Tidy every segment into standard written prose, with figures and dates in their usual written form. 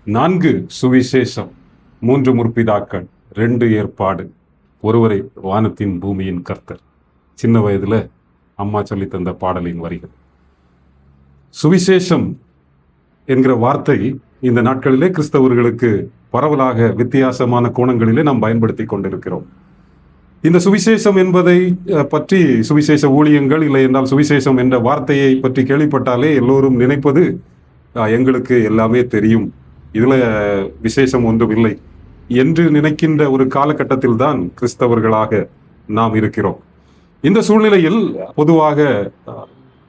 4 சுவிசேஷம், 3 முற்பிதாக்கள், 2 ஏற்பாடு, ஒருவரை வானத்தின் பூமியின் கர்த்தர். சின்ன வயதுல அம்மா சொல்லி தந்த பாடலின் வரிகள். சுவிசேஷம் என்கிற வார்த்தை இந்த நாட்களிலே கிறிஸ்தவர்களுக்கு பரவலாக வித்தியாசமான கோணங்களிலே நாம் பயன்படுத்தி கொண்டிருக்கிறோம். இந்த சுவிசேஷம் என்பதை பற்றி, சுவிசேஷ ஊழியங்கள் இல்லை என்றால் சுவிசேஷம் என்ற வார்த்தையை பற்றி கேள்விப்பட்டாலே எல்லோரும் நினைப்பது எங்களுக்கு எல்லாமே தெரியும், இதுல விசேஷம் ஒன்றும் இல்லை என்று நினைக்கின்ற ஒரு காலகட்டத்தில் தான் கிறிஸ்தவர்களாக நாம் இருக்கிறோம். இந்த சூழ்நிலையில் பொதுவாக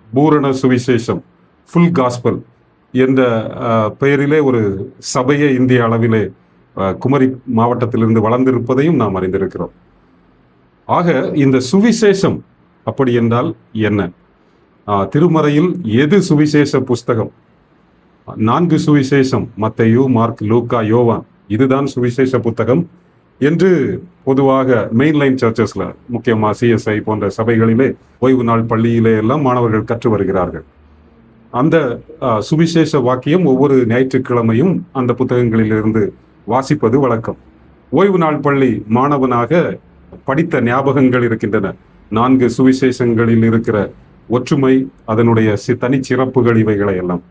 பூரண சுவிசேஷம், ஃபுல் காஸ்பல் என்ற பெயரிலே ஒரு சபையை இந்திய அளவிலே குமரி மாவட்டத்திலிருந்து வளர்ந்திருப்பதையும் நாம் அறிந்திருக்கிறோம். ஆக இந்த சுவிசேஷம் அப்படி என்றால் என்ன? திருமறையில் எது சுவிசேஷ புஸ்தகம்? 4 சுவிசேஷம், மத்தேயு, மார்க், லூக்கா, யோவான், இதுதான் சுவிசேஷ புத்தகம் என்று பொதுவாக மெயின்லைன் சர்ச்சஸ்ல, முக்கியமா CSI போன்ற சபைகளிலே, ஓய்வு நாள் பள்ளியிலே எல்லாம் மாணவர்கள் கற்று வருகிறார்கள். அந்த சுவிசேஷ வாக்கியம் ஒவ்வொரு ஞாயிற்றுக்கிழமையும் அந்த புத்தகங்களிலிருந்து வாசிப்பது வழக்கம். ஓய்வு நாள் பள்ளி மாணவனாக படித்த ஞாபகங்கள் இருக்கின்றன. 4 சுவிசேஷங்களில் இருக்கிற ஒற்றுமை, அதனுடைய தனிச்சிறப்புகள், இவைகளை எல்லாம்.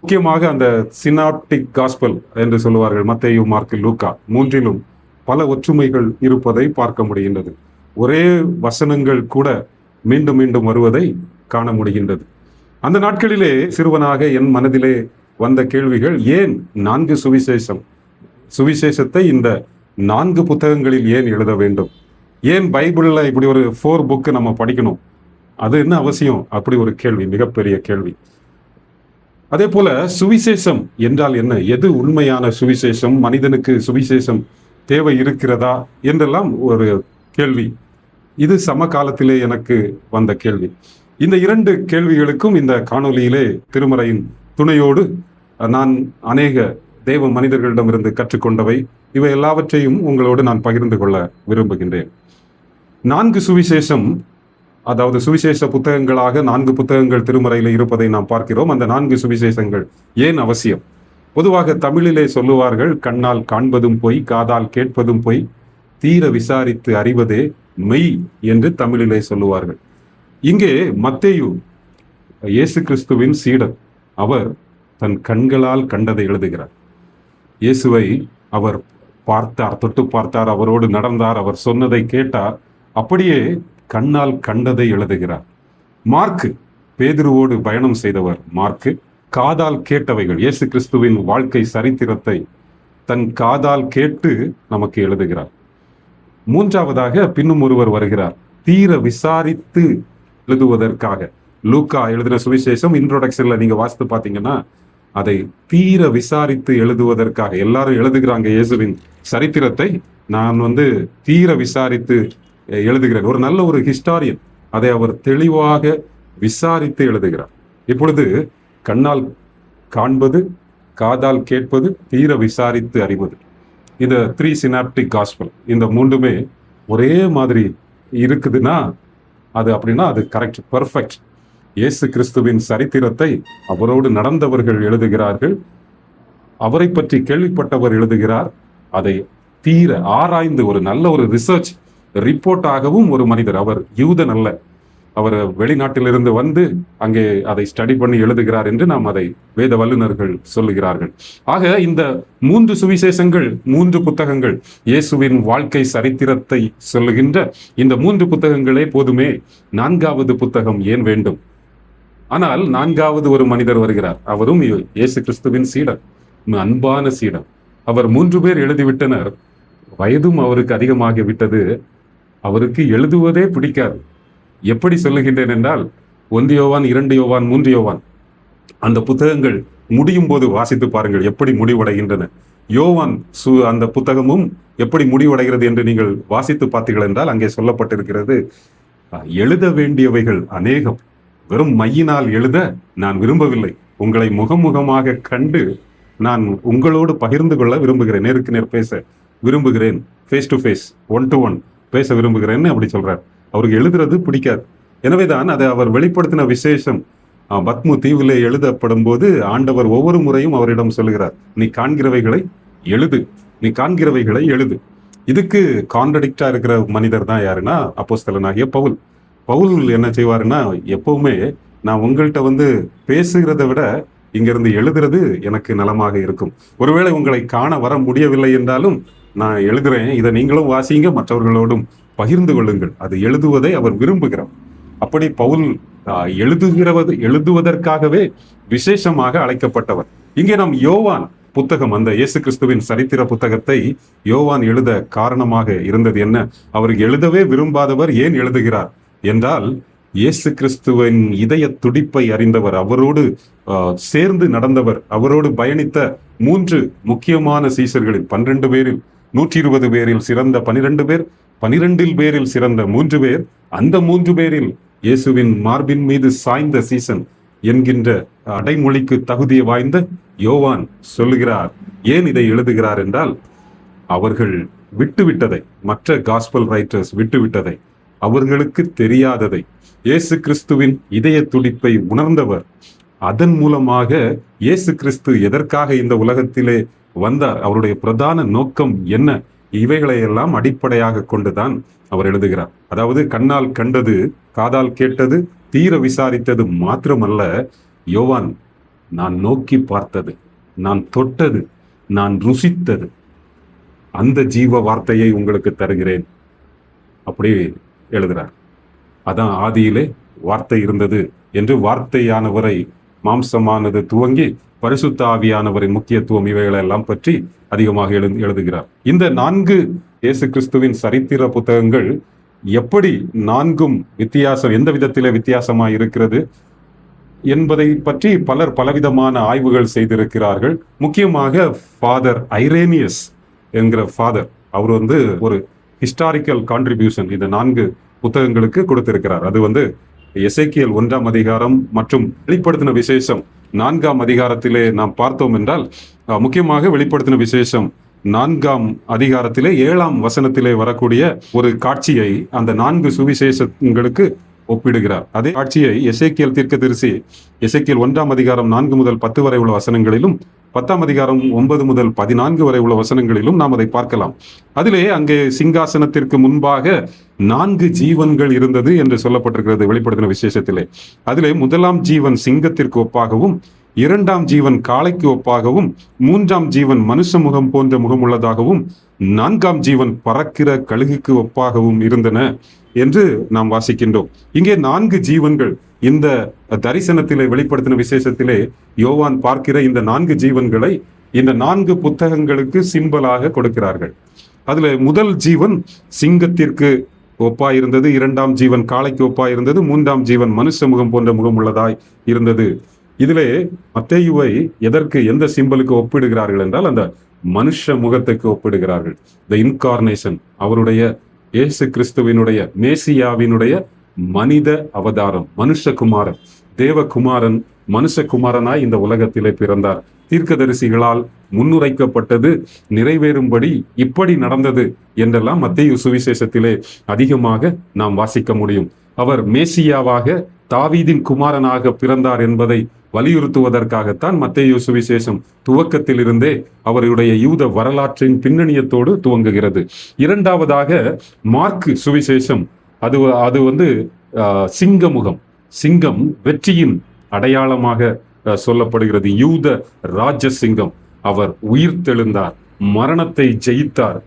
முக்கியமாக அந்த சினாப்டிக் காஸ்பல் என்று சொல்லுவார்கள், மத்தேயு, மார்க், லூக்கா, மூன்றிலும் பல ஒற்றுமைகள் இருப்பதை பார்க்க முடிகின்றது. ஒரே வசனங்கள் கூட மீண்டும் மீண்டும் வருவதை காண முடிகின்றது. அந்த நாட்களிலே சிறுவனாக என் மனதிலே வந்த கேள்விகள், ஏன் 4 சுவிசேஷம்? சுவிசேஷத்தை இந்த 4 புத்தகங்களில் ஏன் எழுத வேண்டும்? ஏன் பைபிள்ல இப்படி ஒரு 4 புக்கு நம்ம படிக்கணும்? அது என்ன அவசியம்? அப்படி ஒரு கேள்வி, மிகப்பெரிய கேள்வி. அதே போல சுவிசேஷம் என்றால் என்ன? எது உண்மையான சுவிசேஷம்? மனிதனுக்கு சுவிசேஷம் தேவை இருக்கிறதா என்றெல்லாம் ஒரு கேள்வி. இது சமகாலத்திலே எனக்கு வந்த கேள்வி. இந்த 2 கேள்விகளுக்கும் இந்த காணொலியிலே திருமறையின் துணையோடு நான் அநேக தேவ மனிதர்களிடமிருந்து கற்றுக்கொண்டவை, இவை எல்லாவற்றையும் உங்களோடு நான் பகிர்ந்து கொள்ள விரும்புகின்றேன். 4 சுவிசேஷம், அதாவது சுவிசேஷ புத்தகங்களாக 4 புத்தகங்கள் திருமறையில் இருப்பதை நாம் பார்க்கிறோம். அந்த 4 சுவிசேஷங்கள் ஏன் அவசியம்? பொதுவாக தமிழிலே சொல்லுவார்கள், கண்ணால் காண்பதும் பொய், காதால் கேட்பதும் பொய், தீர விசாரித்து அறிவதே மெய் என்று தமிழிலே சொல்லுவார்கள். இங்கே மத்தேயு இயேசு கிறிஸ்துவின் சீடர். அவர் தன் கண்களால் கண்டதை எழுதுகிறார். இயேசுவை அவர் பார்த்தார், தொட்டு பார்த்தார், அவரோடு நடந்தார், அவர் சொன்னதை கேட்டார், அப்படியே கண்ணால் கண்டதை எழுதுகிறார். மார்க்கு பேதுருவோடு பயணம் செய்தவர். மார்க்கு காதால் கேட்டவைகள், இயேசு கிறிஸ்துவின் வாழ்க்கை சரித்திரத்தை தன் காதால் கேட்டு நமக்கு எழுதுகிறார். மூன்றாவதாக பின்னும் ஒருவர் வருகிறார், தீர விசாரித்து எழுதுவதற்காக. லூக்கா எழுதின சுவிசேஷம் இன்ட்ரோடக்ஷன்ல நீங்க வாசித்து பார்த்தீங்கன்னா, அதை தீர விசாரித்து எழுதுவதற்காக. எல்லாரும் எழுதுகிறாங்க இயேசுவின் சரித்திரத்தை, நான் தீர விசாரித்து எழுதுகிறேன். ஒரு நல்ல ஒரு ஹிஸ்டாரியன் அதை அவர் தெளிவாக விசாரித்து எழுதுகிறார். இப்பொழுது கண்ணால் காண்பது, காதால் கேட்பது, தீர விசாரித்து அறிவது, இந்த 3 சினாப்டிக் காஸ்பல், இந்த 3மே ஒரே மாதிரி இருக்குதுன்னா அது அப்படின்னா அது கரெக்ட், பெர்ஃபெக்ட். இயேசு கிறிஸ்துவின் சரித்திரத்தை அவரோடு நடந்தவர்கள் எழுதுகிறார்கள், அவரை பற்றி கேள்விப்பட்டவர் எழுதுகிறார். அதை தீர ஆராய்ந்து ஒரு நல்ல ஒரு ரிசர்ச் ரிப்போர்ட்டாகவும் ஒரு மனிதர், அவர் யூதன் அல்ல, அவர் வெளிநாட்டிலிருந்து வந்து அங்கே அதை ஸ்டடி பண்ணி எழுதுகிறார் என்று நாம் அதை வேத வல்லுநர்கள் சொல்லுகிறார்கள். ஆக இந்த 3 சுவிசேஷங்கள், 3 புத்தகங்கள், இயேசுவின் வாழ்க்கை சரித்திரத்தை சொல்லுகின்ற இந்த 3 புத்தகங்களே போதுமே. 4வது புத்தகம் ஏன் வேண்டும்? ஆனால் 4வது ஒரு மனிதர் வருகிறார். அவரும் இயேசு கிறிஸ்துவின் சீடர், அன்பான சீடர். அவர் 3 பேர் எழுதிவிட்டனர். வயதும் அவருக்கு அதிகமாகி விட்டது. அவருக்கு எழுதுவதே பிடிக்காது. எப்படி சொல்லுகின்றேன் என்றால், 1 யோவான், 2 யோவான், 3 யோவான், அந்த புத்தகங்கள் முடியும் போது வாசித்து பாருங்கள் எப்படி முடிவடைகின்றன. யோவான் அந்த புத்தகமும் எப்படி முடிவடைகிறது என்று நீங்கள் வாசித்து பார்த்தீர்கள் என்றால், அங்கே சொல்லப்பட்டிருக்கிறது, எழுத வேண்டியவைகள் அநேகம், வெறும் மையினால் எழுத நான் விரும்பவில்லை, உங்களை முகமுகமாக கண்டு நான் உங்களோடு பகிர்ந்து கொள்ள விரும்புகிறேன், நேருக்கு நேர் பேச விரும்புகிறேன், ஃபேஸ் டு ஃபேஸ், 1 to 1 பேச விரும்புகிறேன்னு அப்படி சொல்றார். அவருக்கு எழுதுறது பிடிக்காது. எனவேதான் அதை அவர் வெளிப்படுத்தின விசேஷம் பத்மு தீவிலே எழுதப்படும் போது ஆண்டவர் ஒவ்வொரு முறையும் அவரிடம் சொல்லுகிறார், நீ காண்கிறவைகளை எழுது, நீ காண்கிறவைகளை எழுது. இதுக்கு கான்ட்ரடிக்டா இருக்கிற மனிதர் தான் யாருன்னா அப்போஸ்தலனாகிய பவுல். பவுல் என்ன செய்வாருன்னா, எப்பவுமே நான் உங்கள்கிட்ட பேசுகிறத விட இங்கிருந்து எழுதுறது எனக்கு நலமாக இருக்கும். ஒருவேளை உங்களை காண வர முடியவில்லை என்றாலும் நான் எழுதுறேன், இதை நீங்களும் வாசிங்க, மற்றவர்களோடும் பகிர்ந்து கொள்ளுங்கள். அது எழுதுவதை அவர் விரும்புகிறார். அப்படி பவுல் எழுதுவதற்காகவே விசேஷமாக அழைக்கப்பட்டவர். இங்கே நாம் யோவான் புத்தகம், அந்த இயேசு கிறிஸ்துவின் சரித்திர புத்தகத்தை யோவான் எழுத காரணமாக இருந்தது என்ன? அவருக்கு எழுதவே விரும்பாதவர் ஏன் எழுதுகிறார் என்றால், இயேசு கிறிஸ்துவின் இதய துடிப்பை அறிந்தவர், அவரோடு சேர்ந்து நடந்தவர், அவரோடு பயணித்த 3 முக்கியமான சீசர்களில் 12 பேரில் 120 பேரில் சிறந்த 12 பேர், 12 பேரில் சிறந்த 3 பேர், அந்த 3 பேரில் இயேசுவின் மார்பின் மீது சாய்ந்த சீசன் என்கின்ற அடைமொழிக்கு தகுதியை வாய்ந்த யோவான் சொல்லுகிறார். ஏன் இதை எழுதுகிறார் என்றால், அவர்கள் விட்டுவிட்டதை, மற்ற காஸ்பல் ரைட்டர்ஸ் விட்டுவிட்டதை, அவர்களுக்கு தெரியாததை, இயேசு கிறிஸ்துவின் இதய துடிப்பை உணர்ந்தவர். அதன் மூலமாக இயேசு கிறிஸ்து எதற்காக இந்த உலகத்திலே வந்தார், அவருடைய பிரதான நோக்கம் என்ன, இவைகளை எல்லாம் அடிப்படையாக கொண்டுதான் அவர் எழுதுகிறார். அதாவது கண்ணால் கண்டது, காதால் கேட்டது, தீர விசாரித்தது மாத்திரமல்ல, யோவான் நான் நோக்கி பார்த்தது, நான் தொட்டது, நான் ருசித்தது, அந்த ஜீவ வார்த்தையை உங்களுக்கு தருகிறேன் அப்படி எழுதுகிறார். அதான் ஆதியிலே வார்த்தை இருந்தது என்று, வார்த்தையானவரை மாம்சமானது துவங்கி பரிசுத்த ஆவியானவரின் முக்கியத்துவம், இவைகளை எல்லாம் பற்றி அதிகமாக எழுதுகிறார். இந்த 4 இயேசு கிறிஸ்துவின் சரித்திர புத்தகங்கள் எப்படி 4ம் எந்த விதத்திலே வித்தியாசமாய் இருக்கிறது என்பதை பற்றி பலர் பலவிதமான ஆய்வுகள் செய்திருக்கிறார்கள். முக்கியமாக ஃபாதர் ஐரேனியஸ் என்கிற ஃபாதர், அவர் ஒரு ஹிஸ்டாரிக்கல் கான்ட்ரிபியூஷன் இந்த 4 புத்தகங்களுக்கு கொடுத்திருக்கிறார். அது எசேக்கியேல் 1ஆம் அதிகாரம் மற்றும் வெளிப்படுத்தின விசேஷம் 4ஆம் அதிகாரத்திலே நாம் பார்த்தோம் என்றால், முக்கியமாக வெளிப்படுத்தின விசேஷம் 4ஆம் அதிகாரத்திலே 7ஆம் வசனத்திலே வரக்கூடிய ஒரு காட்சியை அந்த 4 சுவிசேஷங்களுக்கு ஒப்பிடுகிறார். அதே காட்சியை எசேக்கியேல் தீர்க்கதரிசி எசேக்கியேல் 1ஆம் அதிகாரம் 4 முதல் 10 வரை உள்ள வசனங்களிலும், 10ஆம் அதிகாரம் 9 முதல் 14 வரை உள்ள வசனங்களிலும் நாம் அதை பார்க்கலாம். அதிலே அங்கே சிங்காசனத்திற்கு முன்பாக 4 ஜீவன்கள் இருந்தது என்று சொல்லப்பட்டிருக்கிறது வெளிப்படுத்தின விசேஷத்திலே. அதிலே 1ஆம் ஜீவன் சிங்கத்திற்கு ஒப்பாகவும், 2ஆம் ஜீவன் காளைக்கு ஒப்பாகவும், 3ஆம் ஜீவன் மனுஷ முகம் போன்ற முகம் உள்ளதாகவும், 4ஆம் ஜீவன் பறக்கிற கழுகுக்கு ஒப்பாகவும் இருந்தன என்று நாம் வாசிக்கின்றோம். இங்கே 4 ஜீவன்கள் இந்த தரிசனத்திலே வெளிப்படுத்தின விசேஷத்திலே யோவான் பார்க்கிற இந்த 4 ஜீவன்களை இந்த 4 புத்தகங்களுக்கு சிம்பலாக கொடுக்கிறார்கள். அதுல முதல் ஜீவன் சிங்கத்திற்கு ஒப்பாயிருந்தது, 2ஆம் ஜீவன் காளைக்கு ஒப்பாயிருந்தது, 3ஆம் ஜீவன் மனுஷ முகம் போன்ற முகம் உள்ளதாய் இருந்தது. இதிலே மத்தேயுவை எந்த சிம்பலுக்கு ஒப்பிடுகிறார்கள் என்றால், அந்த மனுஷ முகத்துக்கு ஒப்பிடுகிறார்கள். த இன்கார்னேஷன், அவருடைய இயேசு கிறிஸ்துவினுடைய மேசியாவினுடைய மனித அவதாரம், மனுஷகுமாரன், தேவகுமாரன் மனுஷகுமாரனாய் இந்த உலகத்திலே பிறந்தார். தீர்க்கதரிசிகளால் முன்னுரைக்கப்பட்டது நிறைவேறும்படி இப்படி நடந்தது என்றெல்லாம் மத்தேயு சுவிசேஷத்திலே அதிகமாக நாம் வாசிக்க முடியும். அவர் மேசியாவாக தாவீதின் குமாரனாக பிறந்தார் என்பதை வலியுறுத்துவதற்காகத்தான் மத்தேயு சுவிசேஷம் துவக்கத்தில் இருந்தே அவருடைய யூத வரலாற்றின் பின்னணியத்தோடு துவங்குகிறது. இரண்டாவதாக மார்க்கு சுவிசேஷம், அது சிங்கமுகம், சிங்கம் வெற்றியின் அடையாளமாக சொல்லப்படுகிறது. யூத ராஜசிங்கம், அவர் உயிர்த்தெழுந்தார், மரணத்தை ஜெயித்தார்,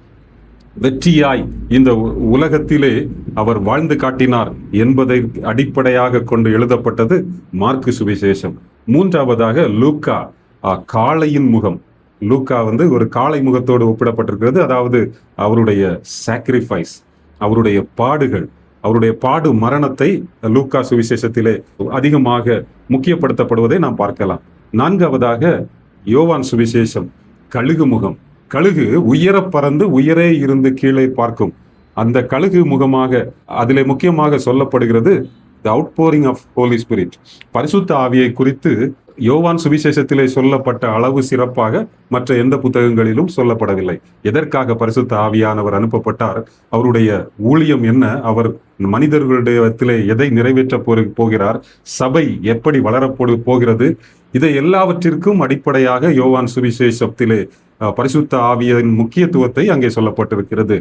வெற்றியாய் இந்த உலகத்திலே அவர் வாழ்ந்து காட்டினார் என்பதை அடிப்படையாக கொண்டு எழுதப்பட்டது மார்க்கு சுவிசேஷம். மூன்றாவதாக லூக்கா, காளையின் முகம். லூக்கா ஒரு காளை முகத்தோடு ஒப்பிடப்பட்டிருக்கிறது. அதாவது அவருடைய சாக்ரிஃபைஸ், அவருடைய பாடுகள், அவருடைய பாடு மரணத்தை லூக்கா சுவிசேஷத்திலே அதிகமாக முக்கியப்படுத்தப்படுவதை நாம் பார்க்கலாம். நான்காவதாக யோவான் சுவிசேஷம், கழுகு முகம். கழுகு உயர பறந்து உயரே இருந்து கீழே பார்க்கும் அந்த கழுகு முகமாக அதிலே முக்கியமாக சொல்லப்படுகிறது the outpouring of Holy Spirit. பரிசுத்த ஆவியை குறித்து யோவான் சுவிசேஷத்திலே சொல்லப்பட்ட அளவு சிறப்பாக மற்ற எந்த புத்தகங்களிலும் சொல்லப்படவில்லை. எதற்காக பரிசுத்த ஆவியானவர் அனுப்பப்பட்டார், அவருடைய ஊழியம் என்ன, அவர் மனிதர்களுடைய எதை நிறைவேற்ற போகிறார், சபை எப்படி போகிறது, இதை எல்லாவற்றிற்கும் அடிப்படையாக யோவான் சுவிசேஷத்திலே பரிசுத்த ஆவியின் முக்கியத்துவத்தை அங்கே சொல்லப்பட்டிருக்கிறது.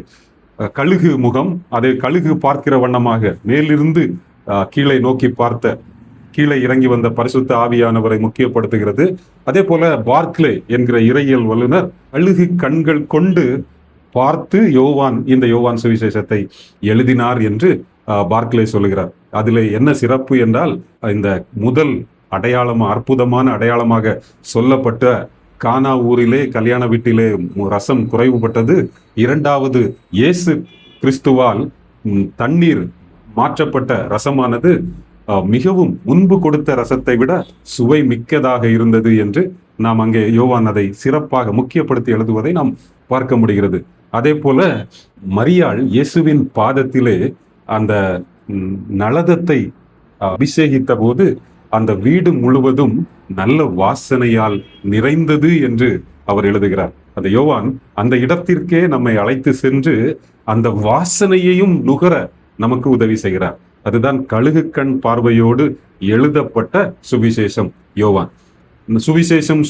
கழுகு முகம், அதை கழுகு பார்க்கிற வண்ணமாக மேலிருந்து கீழே நோக்கி பார்த்த, கீழே இறங்கி வந்த பரிசுத்த ஆவியானவரை முக்கியப்படுத்துகிறது. அதே போல பார்க்லே என்கிற இறையியல் வல்லுனர் கழுகு கண்கள் கொண்டு பார்த்து இந்த யோவான் சுவிசேஷத்தை எழுதினார் என்று பார்க்லே சொல்லுகிறார். அதிலே என்ன சிறப்பு என்றால், இந்த முதல் அற்புதமான அடையாளமாக சொல்லப்பட்ட கானா ஊரிலே கல்யாண வீட்டிலே ரசம் குறைவுபட்டது, இரண்டாவது இயேசு கிறிஸ்துவால் தண்ணீர் மாற்றப்பட்ட ரசமானது மிகவும் முன்பு கொடுத்த ரசத்தை விட சுவை மிக்கதாக இருந்தது என்று நாம் அங்கே யோவான் அதை சிறப்பாக முக்கியப்படுத்தி எழுதுவதை நாம் பார்க்க முடிகிறது. அதே போல மரியாள் இயேசுவின் பாதத்திலே அந்த நளதத்தை அபிஷேகித்த போது அந்த வீடு முழுவதும் நல்ல வாசனையால் நிறைந்தது என்று அவர் எழுதுகிறார். அந்த யோவான் அந்த இடத்திற்கே நம்மை அழைத்து சென்று அந்த வாசனையையும் நுகர நமக்கு உதவி செய்கிறார். அதுதான் கழுகு கண் பார்வையோடு எழுதப்பட்ட சுவிசேஷம் யோவான்.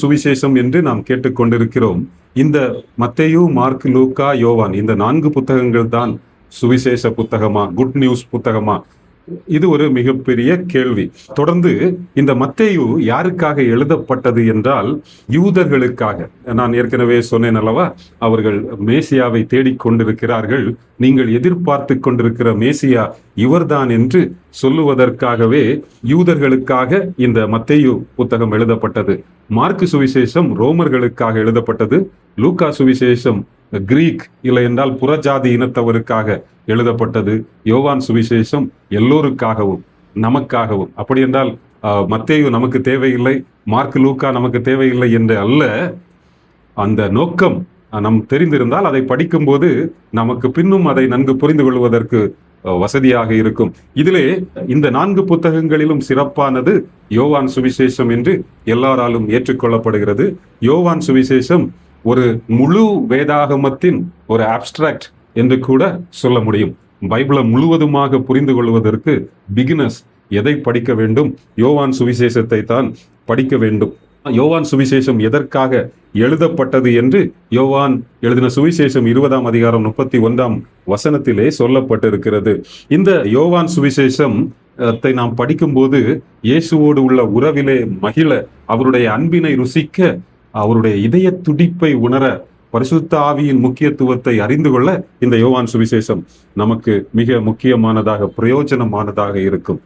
சுவிசேஷம் என்று நாம் கேட்டுக்கொண்டிருக்கிறோம். இந்த மத்தேயு, மார்க், லூக்கா, யோவான் இந்த 4 புத்தகங்கள் தான் சுவிசேஷ புத்தகமா, குட் நியூஸ் புத்தகமா? இது ஒரு மிகப்பெரிய கேள்வி. தொடர்ந்து இந்த மத்தேயு யாருக்காக எழுதப்பட்டது என்றால் யூதர்களுக்காக. நான் ஏற்கனவே சொன்னேன் அல்லவா, அவர்கள் மேசியாவை தேடிக்கொண்டிருக்கிறார்கள். நீங்கள் எதிர்பார்த்து கொண்டிருக்கிற மேசியா இவர்தான் என்று சொல்லுவதற்காகவே யூதர்களுக்காக இந்த மத்தேயு புத்தகம் எழுதப்பட்டது. மார்க்கு சுவிசேஷம் ரோமர்களுக்காக எழுதப்பட்டது. லூக்கா சுவிசேஷம் கிரீக் இல்லை என்றால் புறஜாதி இனத்தவருக்காக எழுதப்பட்டது. யோவான் சுவிசேஷம் எல்லோருக்காகவும் நமக்காகவும். அப்படி என்றால் மத்தேயு நமக்கு தேவையில்லை, மார்க், லூக்கா நமக்கு தேவையில்லை என்று அல்ல. அந்த நோக்கம் நம் தெரிந்திருந்தால் அதை படிக்கும்போது நமக்கு பின்னும் அதை நன்கு புரிந்து கொள்வதற்கு வசதியாக இருக்கும். இதிலே இந்த 4 புத்தகங்களிலும் சிறப்பானது யோவான் சுவிசேஷம் என்று எல்லாராலும் ஏற்றுக்கொள்ளப்படுகிறது. யோவான் சுவிசேஷம் ஒரு முழு வேதாகமத்தின் ஒரு அப்டிராக்ட் என்று கூட சொல்ல முடியும். பைபிளை முழுவதுமாக புரிந்து கொள்வதற்கு பிகினர்ஸ் எதை படிக்க வேண்டும்? யோவான் சுவிசேஷத்தை தான் படிக்க வேண்டும். யோவான் சுவிசேஷம் எதற்காக எழுதப்பட்டது என்று யோவான் எழுதின சுவிசேஷம் 20ஆம் அதிகாரம் 31ஆம் வசனத்திலே சொல்லப்பட்டிருக்கிறது. இந்த யோவான் சுவிசேஷம் நாம் படிக்கும்போது இயேசுவோடு உள்ள உறவிலே மகிழ, அவருடைய அன்பினை ருசிக்க, அவருடைய இதய துடிப்பை உணர, பரிசுத்த ஆவியின் முக்கியத்துவத்தை அறிந்து கொள்ள இந்த யோவான் சுவிசேஷம் நமக்கு மிக முக்கியமானதாக, பிரயோஜனமானதாக இருக்கும்.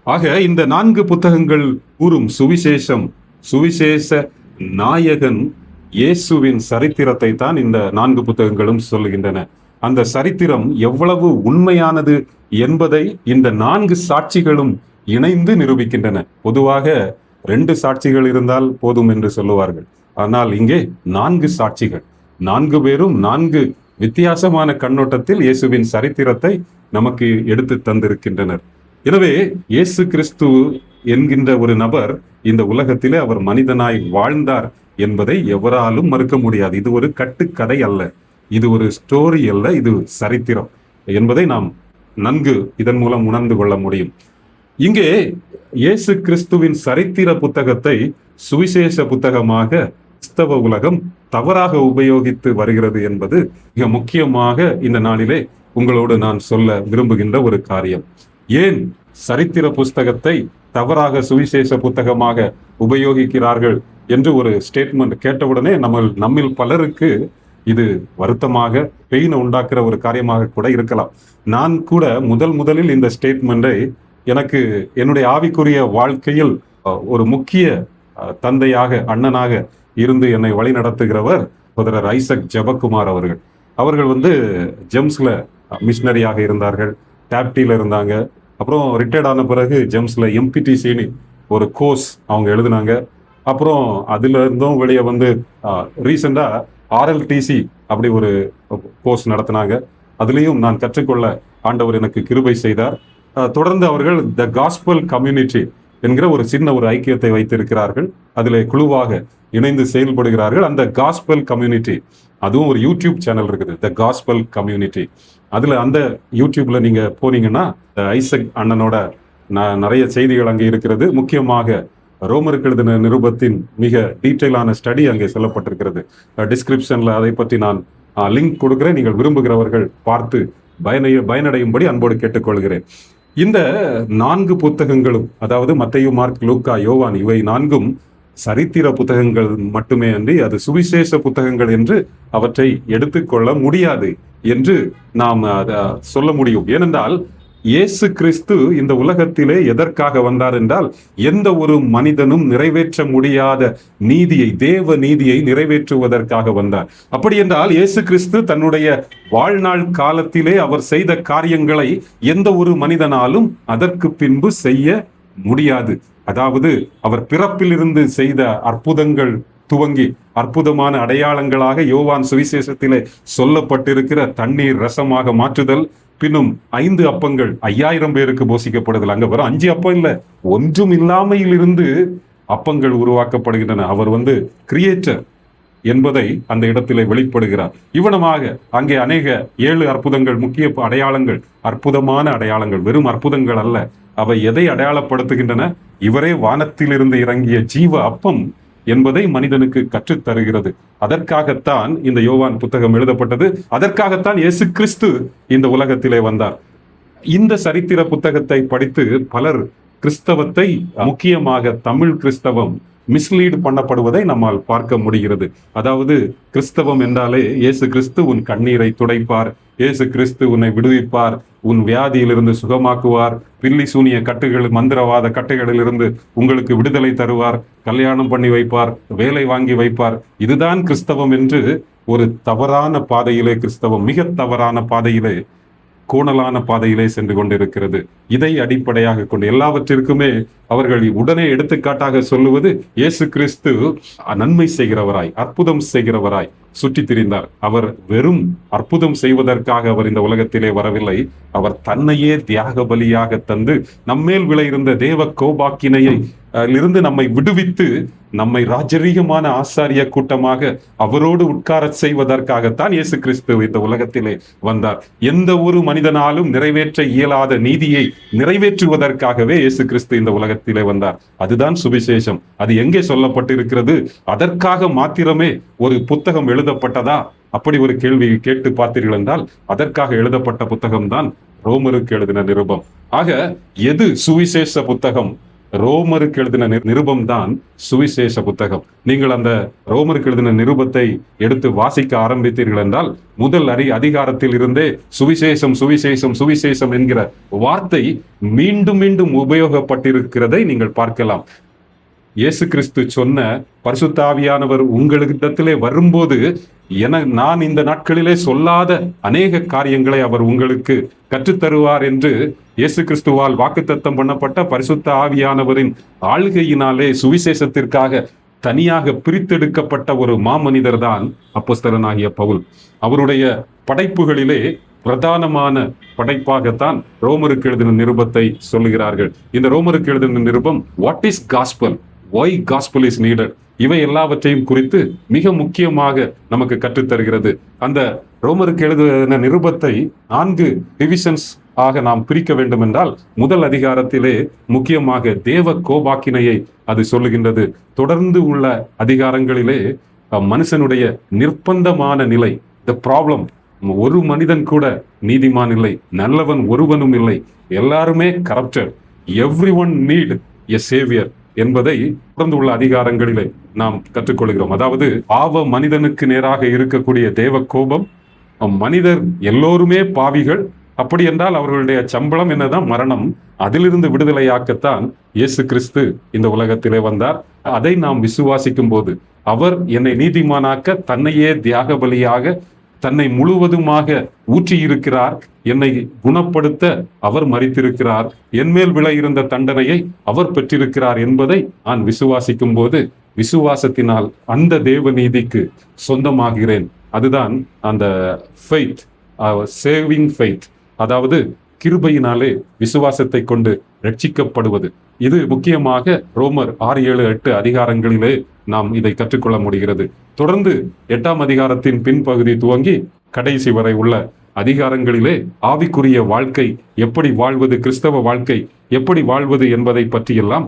ஆக இந்த 4 புத்தகங்கள் கூறும் சுவிசேஷ நாயகன் இயேசுவின் சரித்திரத்தை தான் இந்த 4 புத்தகங்களும் சொல்லுகின்றன. அந்த சரித்திரம் எவ்வளவு உண்மையானது என்பதை இந்த 4 சாட்சிகளும் இணைந்து நிரூபிக்கின்றன. பொதுவாக 2 சாட்சிகள் இருந்தால் போதும் என்று சொல்லுவார்கள். ஆனால் இங்கே 4 சாட்சிகள், 4 பேரும் 4 வித்தியாசமான கண்ணோட்டத்தில் இயேசுவின் சரித்திரத்தை நமக்கு எடுத்து தந்திருக்கின்றனர். எனவே இயேசு கிறிஸ்து என்கின்ற ஒரு நபர் இந்த உலகத்திலே அவர் மனிதனாய் வாழ்ந்தார் என்பதை எவராலும் மறுக்க முடியாது. இது ஒரு கட்டுக்கதை அல்ல, இது ஒரு ஸ்டோரி அல்ல, இது சரித்திரம் என்பதை நாம் நன்கு இதன் மூலம் உணர்ந்து கொள்ள முடியும். இங்கே இயேசு கிறிஸ்துவின் சரித்திர புத்தகத்தை சுவிசேஷ புத்தகமாக கிறிஸ்தவ உலகம் தவறாக உபயோகித்து வருகிறது என்பது மிக முக்கியமாக இந்த நாளிலே உங்களோடு நான் சொல்ல விரும்புகின்ற ஒரு காரியம். ஏன் சரித்திர புஸ்தகத்தை தவறாக சுவிசேஷ புத்தகமாக உபயோகிக்கிறார்கள் என்று ஒரு ஸ்டேட்மெண்ட் கேட்டவுடனே நம்மில் பலருக்கு இது வருத்தமாக பெயினை உண்டாக்குற ஒரு காரியமாக கூட இருக்கலாம். நான் கூட முதலில் இந்த ஸ்டேட்மெண்டை எனக்கு என்னுடைய ஆவிக்குரிய வாழ்க்கையில் ஒரு முக்கிய தந்தையாக, அண்ணனாக இருந்து என்னை வழி நடத்துகிறவர் சகோதரர் ஐசக் ஜெபக்குமார் அவர்கள். ஜெம்ஸ்ல மிஷனரியாக இருந்தார்கள், டாப்டில இருந்தாங்க. அப்புறம் ரிட்டையர்ட் ஆன பிறகு ஜெம்ஸ்ல எம்பிடிசின்னு ஒரு கோர்ஸ் அவங்க எழுதினாங்க. அப்புறம் அதுல இருந்தும் வெளியே ரீசெண்டா ஆர்எல்டிசி அப்படி ஒரு கோர்ஸ் நடத்தினாங்க. அதுலேயும் நான் கற்றுக்கொள்ள ஆண்டவர் எனக்கு கிருபை செய்தார். தொடர்ந்து அவர்கள் த காஸ்பல் கம்யூனிட்டி என்கிற ஒரு சின்ன ஒரு ஐக்கியத்தை வைத்திருக்கிறார்கள். அதில் குழுவாக இணைந்து செயல்படுகிறார்கள். அந்த காஸ்பல் கம்யூனிட்டி, அதுவும் ஒரு யூடியூப் சேனல் இருக்குது, த காஸ்பல் கம்யூனிட்டி. அதுல அந்த யூடியூப்ல நீங்க போனீங்கன்னா ஐசக் அண்ணனோட நிறைய செய்திகள் அங்கே இருக்கிறது. முக்கியமாக ரோமருக்கு எழுதின நிருபத்தின் மிக டீட்டெயிலான ஸ்டடி அங்கே சொல்லப்பட்டிருக்கிறது. டிஸ்கிரிப்ஷன்ல அதை பற்றி நான் லிங்க் கொடுக்கிறேன். நீங்கள் விரும்புகிறவர்கள் பார்த்து பயனடையும்படி அன்போடு கேட்டுக்கொள்கிறேன். இந்த 4 புத்தகங்களும், அதாவது மத்தேயு, மார்க், லூக்கா, யோவான், இவை 4ம் சரித்திர புத்தகங்கள் மட்டுமே அன்றி அது சுவிசேஷ புத்தகங்கள் என்று அவற்றை எடுத்துக்கொள்ள முடியாது என்று நாம் சொல்ல முடியும். ஏனென்றால் இயேசு கிறிஸ்து இந்த உலகத்திலே எதற்காக வந்தார் என்றால், எந்த ஒரு மனிதனும் நிறைவேற்ற முடியாத நீதியை, தேவ நீதியை நிறைவேற்றுவதற்காக வந்தார். அப்படி என்றால் இயேசு கிறிஸ்து தன்னுடைய வாழ்நாள் காலத்திலே அவர் செய்த காரியங்களை எந்த ஒரு மனிதனாலும் அதற்கு பின்பு செய்ய முடியாது. அதாவது அவர் பிறப்பிலிருந்து செய்த அற்புதங்கள் துவங்கி அற்புதமான அடையாளங்களாக யோவான் சுவிசேஷத்திலே சொல்லப்பட்டிருக்கிற தண்ணீர் ரசமாக மாற்றுதல், பின்னும் 5 அப்பங்கள் 5000 பேருக்கு போஷிக்கப்படுதல். அங்க வரும் 5 அப்பம் இல்ல, ஒன்றும் இல்லாமையில் இருந்து அப்பங்கள் உருவாக்கப்படுகின்றன. அவர் கிரியேட்டர் என்பதை அந்த இடத்திலே வெளிப்படுகிறார். இவனமாக அங்கே அநேக 7 அற்புதங்கள், முக்கிய அடையாளங்கள், அற்புதமான அடையாளங்கள், வெறும் அற்புதங்கள் அல்ல. அவை எதை அடையாளப்படுத்துகின்றன? இவரே வானத்திலிருந்து இறங்கிய ஜீவ அப்பம் என்பதை மனிதனுக்கு கற்றுத் தருகிறது. அதற்காகத்தான் இந்த யோவான் புத்தகம் எழுதப்பட்டது. அதற்காகத்தான் இயேசு கிறிஸ்து இந்த உலகத்திலே வந்தார். இந்த சரித்திர புத்தகத்தை படித்து பலர் கிறிஸ்தவத்தை, முக்கியமாக தமிழ் கிறிஸ்தவம், மிஸ்லீட் பண்ணப்படுவதை நம்மால் பார்க்க முடிகிறது. அதாவது கிறிஸ்தவம் என்றாலே இயேசு கிறிஸ்து உன் கண்ணீரை துடைப்பார், இயேசு கிறிஸ்து உன்னை விடுவிப்பார், உன் வியாதியிலிருந்து சுகமாக்குவார், பில்லி சூனிய கட்டுகள், மந்திரவாத கட்டுகளிலிருந்து உங்களுக்கு விடுதலை தருவார், கல்யாணம் பண்ணி வைப்பார், வேலை வாங்கி வைப்பார். இதுதான் கிறிஸ்தவம் என்று ஒரு தவறான பாதையிலே, கிறிஸ்தவம் மிக தவறான பாதையிலே, கோணலான பாதையிலே சென்று கொண்டிருக்கிறது. இதை அடிப்படையாக கொண்டு எல்லாவற்றிற்குமே அவர்கள் உடனே எடுத்துக்காட்டாக சொல்லுவது, இயேசு கிறிஸ்து நன்மை செய்கிறவராய், அற்புதம் செய்கிறவராய் சுற்றி திரிந்தார். அவர் வெறும் அற்புதம் செய்வதற்காக அவர் இந்த உலகத்திலே வரவில்லை. அவர் தன்னையே தியாக பலியாக தந்து நம்மேல் விளையிருந்த தேவ கோபாக்கினையை இருந்து நம்மை விடுவித்து நம்மை ராஜரீகமான ஆசாரிய கூட்டமாக அவரோடு உட்கார செய்வதற்காகத்தான் இயேசு கிறிஸ்து இந்த உலகத்திலே வந்தார். எந்த ஒரு மனிதனாலும் நிறைவேற்ற இயலாத நீதியை நிறைவேற்றுவதற்காகவே இயேசு கிறிஸ்து இந்த உலகத்திலே வந்தார். அதுதான் சுவிசேஷம். அது எங்கே சொல்லப்பட்டிருக்கிறது? அதற்காக மாத்திரமே ஒரு புத்தகம் எழுதப்பட்டதா? அப்படி ஒரு கேள்வி கேட்டு பார்த்தீர்கள் என்றால், அதற்காக எழுதப்பட்ட புத்தகம் தான் ரோமருக்கு எழுதின நிருபம். ஆக எது சுவிசேஷ புத்தகம்? ரோமருக்கு எழுதின நிருபம் தான் சுவிசேஷ புத்தகம். நீங்கள் அந்த ரோமருக்கு எழுதின நிருபத்தை எடுத்து வாசிக்க ஆரம்பித்தீர்கள் என்றால், முதல் அதிகாரத்தில் இருந்தே சுவிசேஷம் சுவிசேஷம் சுவிசேஷம் என்கிற வார்த்தை மீண்டும் மீண்டும் உபயோகப்பட்டிருக்கிறதை நீங்கள் பார்க்கலாம். இயேசு கிறிஸ்து சொன்ன பரிசுத்த ஆவியானவர் உங்களிடத்திலே வரும்போது நான் இந்த நாட்களிலே சொல்லாத அநேக காரியங்களை அவர் உங்களுக்கு கற்றுத்தருவார் என்று இயேசு கிறிஸ்துவால் வாக்குத்தத்தம் பண்ணப்பட்ட பரிசுத்த ஆவியானவரின் ஆளுகையினாலே சுவிசேஷத்திற்காக தனியாக பிரித்தெடுக்கப்பட்ட ஒரு மாமனிதர் தான் அப்போஸ்தலனாகிய பவுல். அவருடைய படைப்புகளிலே பிரதானமான படைப்பாகத்தான் ரோமருக்கு எழுதின நிருபத்தை சொல்லுகிறார்கள். இந்த ரோமருக்கு எழுதின நிருபம் what is gospel, why gospel is needed, இவை எல்லாவற்றையும் குறித்து மிக முக்கியமாக நமக்கு கற்றுத்தருகிறது. அந்த ரோமருக்கு எழுதின நிருபத்தை 4 டிவிஷன்ஸ் ஆக நாம் பிரிக்க வேண்டும் என்றால், முதல் அதிகாரத்திலே முக்கியமாக தேவ கோபாக்கினையை அது சொல்லுகின்றது. தொடர்ந்து உள்ள அதிகாரங்களிலே மனுஷனுடைய நிர்பந்தமான நிலை, த ப்ராப்ளம், ஒரு மனிதன் கூட நீதிமான் இல்லை, நல்லவன் ஒருவனும் இல்லை, எல்லாருமே corrupted, every one need a Xavier என்பதை தொடர்ந்து உள்ள அதிகாரங்களிலே நாம் கற்றுக்கொள்கிறோம். அதாவது பாவ மனிதனுக்கு நேராக இருக்கக்கூடிய தேவ கோபம், மனிதர் எல்லோருமே பாவிகள், அப்படி என்றால் அவர்களுடைய சம்பளம் என்னதான்? மரணம். அதிலிருந்து விடுதலையாக்கத்தான் இயேசு கிறிஸ்து இந்த உலகத்திலே வந்தார். அதை நாம் விசுவாசிக்கும் போது, அவர் என்னை நீதிமானாக்க தன்னையே தியாக பலியாக தன்னை முழுவதுமாக ஊற்றியிருக்கிறார், என்னை குணப்படுத்த அவர் மரித்திருக்கிறார், என்மேல் விழ இருந்த தண்டனையை அவர் பெற்றிருக்கிறார் என்பதை நான் விசுவாசிக்கும் போது, விசுவாசத்தினால் அந்த தேவ நீதிக்கு சொந்தமாகிறேன். அதுதான் அந்த ஃபெய்த், சேவிங் ஃபெய்த், அதாவது கிருபையினாலே விசுவாசத்தை கொண்டு ரட்சிக்கப்படுவது. இது முக்கியமாக ரோமர் 6, 7, 8 அதிகாரங்களிலே நாம் இதை கற்றுக்கொள்ள முடிகிறது. தொடர்ந்து 8ஆம் அதிகாரத்தின் பின்பகுதி துவங்கி கடைசி வரை உள்ள அதிகாரங்களிலே ஆவிக்குரிய வாழ்க்கை எப்படி வாழ்வது, கிறிஸ்தவ வாழ்க்கை எப்படி வாழ்வது என்பதை பற்றியெல்லாம்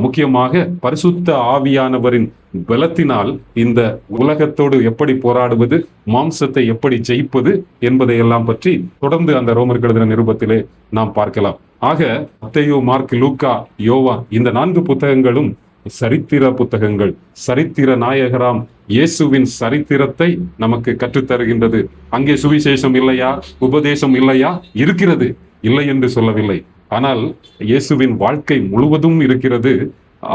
முக்கியமாக பரிசுத்த ஆவியானவரின் பலத்தினால் இந்த உலகத்தோடு எப்படி போராடுவது, மாம்சத்தை எப்படி ஜெயிப்பது என்பதையெல்லாம் பற்றி தொடர்ந்து அந்த ரோமருக்கு எழுதின நிருபத்திலே நாம் பார்க்கலாம். ஆக மத்தேயு, மார்க், லூக்கா, யோவான் இந்த 4 புத்தகங்களும் சரித்திர புத்தகங்கள். சரித்திர நாயகராம் இயேசுவின் சரித்திரத்தை நமக்கு கற்றுத்தருகின்றது. அங்கே சுவிசேஷம் இல்லையா, உபதேசம் இல்லையா? இருக்கிறது, இல்லை என்று சொல்லவில்லை. ஆனால் இயேசுவின் வாழ்க்கை முழுவதும் இருக்கிறது.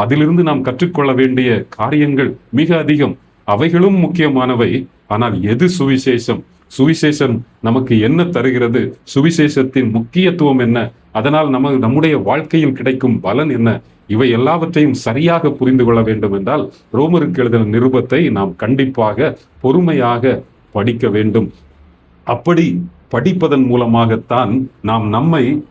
அதிலிருந்து நாம் கற்றுக்கொள்ள வேண்டிய காரியங்கள் மிக அதிகம். அவைகளும் முக்கியமானவை. ஆனால் எது சுவிசேஷம்? சுவிசேஷம் நமக்கு என்ன தருகிறது? சுவிசேஷத்தின் முக்கியத்துவம் என்ன? அதனால் நம்முடைய வாழ்க்கையில் கிடைக்கும் பலன் என்ன? இவை எல்லாவற்றையும் சரியாக புரிந்து கொள்ள வேண்டும் என்றால் ரோமருக்கு எழுதின நிருபத்தை நாம் கண்டிப்பாக பொறுமையாக படிக்க வேண்டும். அப்படி படிப்பதன் மூலமாகத்தான் நாம்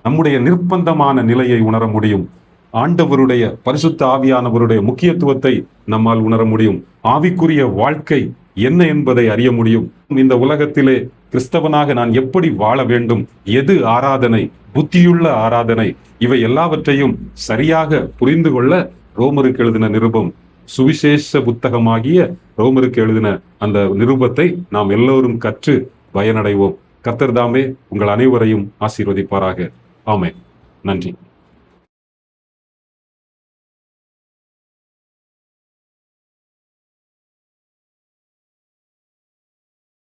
நம்முடைய நிர்பந்தமான நிலையை உணர முடியும். ஆண்டவருடைய பரிசுத்த ஆவியானவருடைய முக்கியத்துவத்தை நம்மால் உணர முடியும். ஆவிக்குரிய வாழ்க்கை என்ன என்பதை அறிய முடியும். இந்த உலகத்திலே கிறிஸ்தவனாக நான் எப்படி வாழ வேண்டும், எது ஆராதனை, புத்தியுள்ள ஆராதனை, இவை எல்லாவற்றையும் சரியாக புரிந்து கொள்ள ரோமருக்கு எழுதின நிருபம், சுவிசேஷ புத்தகமாகிய ரோமருக்கு எழுதின அந்த நிருபத்தை நாம் எல்லோரும் கற்று பயனடைவோம். கர்த்தர் தாமே உங்கள் அனைவரையும் ஆசீர்வதிப்பாராக. ஆமென். நன்றி.